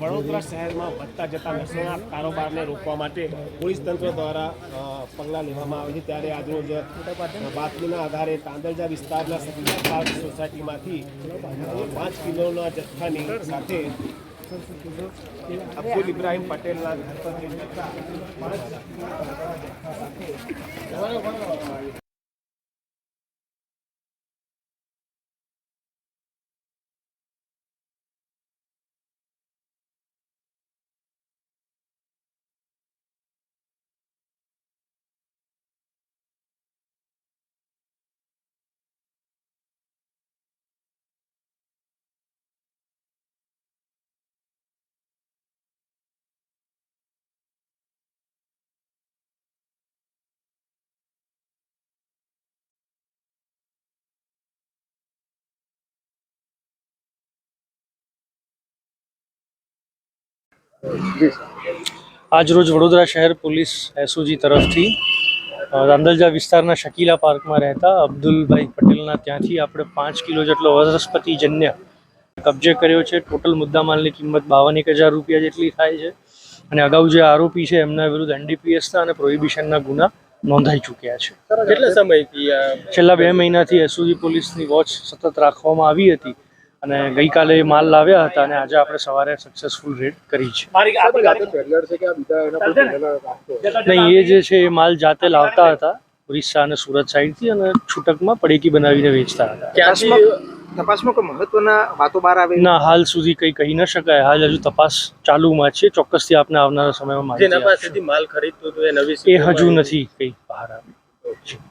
વડોદરા શહેરમાં વધતા જતા નશાના કારોબારને રોકવા માટે પોલીસ તંત્ર દ્વારા પગલાં લેવામાં આવે છે। ત્યારે આજરોજ બાતમીના આધારે તાંદલજા વિસ્તારના સતીલા પાર્ક સોસાયટીમાંથી 5 કિલોના જથ્થાની સાથે અબ્દુલ ઇબ્રાહીમ પટેલના ઘર પર આજરોજ વડોદરા શહેર પોલીસ એસઓજી તરફથી તાંદલજા વિસ્તારના શકીલા પાર્કમાં રહેતા અબ્દુલભાઈ પટેલના ત્યાંથી આપણે 5 કિલો જેટલો વનસ્પતિજન્ય કબજે કર્યો છે। ટોટલ મુદ્દામાલની કિંમત 52,000 રૂપિયા જેટલી થાય છે અને અગાઉ જે આરોપી છે એમના વિરુદ્ધ એનડીપીએસના અને પ્રોહિબિશનના ગુના નોંધાઈ ચૂક્યા છે। કેટલા સમયથી છેલ્લા 2 મહિનાથી એસઓજી પોલીસની વોચ સતત રાખવામાં આવી હતી અને ગઈકાલે માલ લાવ્યા હતા અને આજે આપણે સવારે સક્સેસફુલ રેડ કરી છે। નહીં, એ જે છે એ માલ જાતે લાવતા હતા ઓરિસ્સા અને સુરત સાઈડથી અને છૂટકમાં પડીકી બનાવીને વેચતા હતા। તપાસમાં કોઈ મહત્વના વાતો બહાર આવી? ના, હાલ સુધી કંઈ કહી ન શકાય, હાલ હજુ તપાસ ચાલુમાં છે। ચોક્કસથી આપને આવનારા સમયમાં માહિતી માલ ખરીદતો એ હજુ નથી કંઈ બહાર આવ્યું।